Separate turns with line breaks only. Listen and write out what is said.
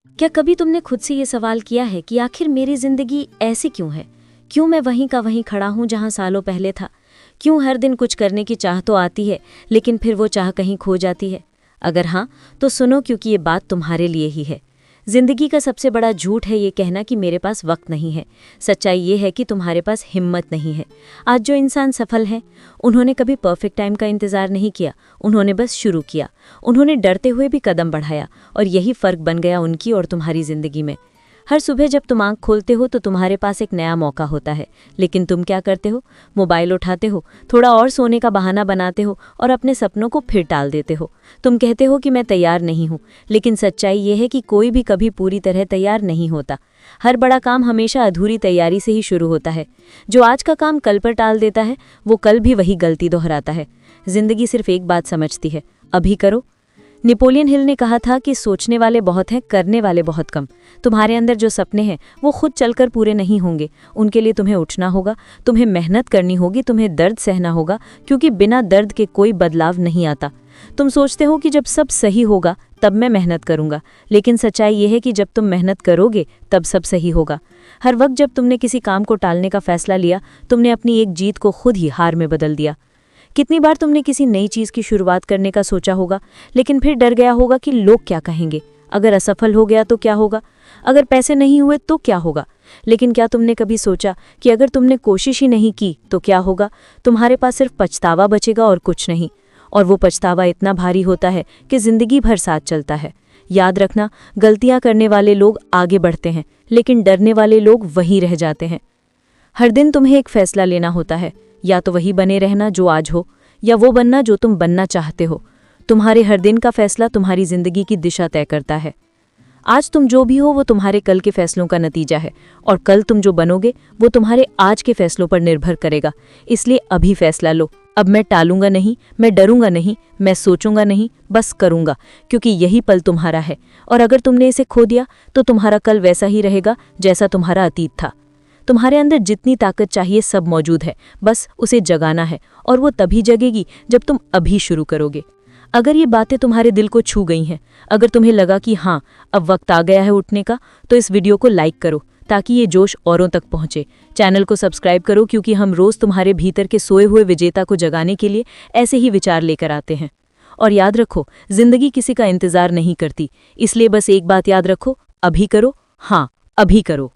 क्या कभी तुमने खुद से ये सवाल किया है कि आखिर मेरी जिंदगी ऐसी क्यों है? क्यों मैं वहीं का वहीं खड़ा हूं जहां सालों पहले था? क्यों हर दिन कुछ करने की चाह तो आती है, लेकिन फिर वो चाह कहीं खो जाती है? अगर हाँ, तो सुनो, क्योंकि ये बात तुम्हारे लिए ही है। जिंदगी का सबसे बड़ा झूठ है ये कहना कि मेरे पास वक्त नहीं है। सच्चाई ये है कि तुम्हारे पास हिम्मत नहीं है। आज जो इंसान सफल हैं, उन्होंने कभी परफेक्ट टाइम का इंतजार नहीं किया, उन्होंने बस शुरू किया। उन्होंने डरते हुए भी कदम बढ़ाया, और यही फर्क बन गया उनकी और तुम्हारी जिंदगी में। हर सुबह जब तुम आँख खोलते हो तो तुम्हारे पास एक नया मौका होता है, लेकिन तुम क्या करते हो? मोबाइल उठाते हो, थोड़ा और सोने का बहाना बनाते हो और अपने सपनों को फिर टाल देते हो। तुम कहते हो कि मैं तैयार नहीं हूँ, लेकिन सच्चाई ये है कि कोई भी कभी पूरी तरह तैयार नहीं होता। हर बड़ा काम हमेशा अधूरी तैयारी से ही शुरू होता है। जो आज का काम कल पर टाल देता है, वो कल भी वही गलती दोहराता है। जिंदगी सिर्फ एक बात समझती है, अभी करो। नेपोलियन हिल ने कहा था कि सोचने वाले बहुत हैं, करने वाले बहुत कम। तुम्हारे अंदर जो सपने हैं वो खुद चलकर पूरे नहीं होंगे। उनके लिए तुम्हें उठना होगा, तुम्हें मेहनत करनी होगी, तुम्हें दर्द सहना होगा, क्योंकि बिना दर्द के कोई बदलाव नहीं आता। तुम सोचते हो कि जब सब सही होगा तब मैं मेहनत करूंगा, लेकिन सच्चाई ये है कि जब तुम मेहनत करोगे तब सब सही होगा। हर वक्त जब तुमने किसी काम को टालने का फैसला लिया, तुमने अपनी एक जीत को खुद ही हार में बदल दिया। कितनी बार तुमने किसी नई चीज़ की शुरुआत करने का सोचा होगा, लेकिन फिर डर गया होगा कि लोग क्या कहेंगे। अगर असफल हो गया तो क्या होगा? अगर पैसे नहीं हुए तो क्या होगा? लेकिन क्या तुमने कभी सोचा कि अगर तुमने कोशिश ही नहीं की तो क्या होगा? तुम्हारे पास सिर्फ पछतावा बचेगा और कुछ नहीं। और वो पछतावा इतना भारी होता है कि जिंदगी भर साथ चलता है। याद रखना, गलतियां करने वाले लोग आगे बढ़ते हैं, लेकिन डरने वाले लोग वहीं रह जाते हैं। हर दिन तुम्हें एक फैसला लेना होता है, या तो वही बने रहना जो आज हो, या वो बनना जो तुम बनना चाहते हो। तुम्हारे हर दिन का फैसला तुम्हारी जिंदगी की दिशा तय करता है। आज तुम जो भी हो वो तुम्हारे कल के फैसलों का नतीजा है, और कल तुम जो बनोगे वो तुम्हारे आज के फैसलों पर निर्भर करेगा। इसलिए अभी फैसला लो। अब मैं टालूंगा नहीं, मैं डरूंगा नहीं, मैं सोचूंगा नहीं, बस करूंगा, क्योंकि यही पल तुम्हारा है। और अगर तुमने इसे खो दिया तो तुम्हारा कल वैसा ही रहेगा जैसा तुम्हारा अतीत था। तुम्हारे अंदर जितनी ताकत चाहिए सब मौजूद है, बस उसे जगाना है, और वो तभी जगेगी जब तुम अभी शुरू करोगे। अगर ये बातें तुम्हारे दिल को छू गई हैं, अगर तुम्हें लगा कि हाँ अब वक्त आ गया है उठने का, तो इस वीडियो को लाइक करो ताकि ये जोश औरों तक पहुंचे। चैनल को सब्सक्राइब करो, क्योंकि हम रोज तुम्हारे भीतर के सोए हुए विजेता को जगाने के लिए ऐसे ही विचार लेकर आते हैं। और याद रखो, जिंदगी किसी का इंतजार नहीं करती, इसलिए बस एक बात याद रखो, अभी करो, हाँ अभी करो।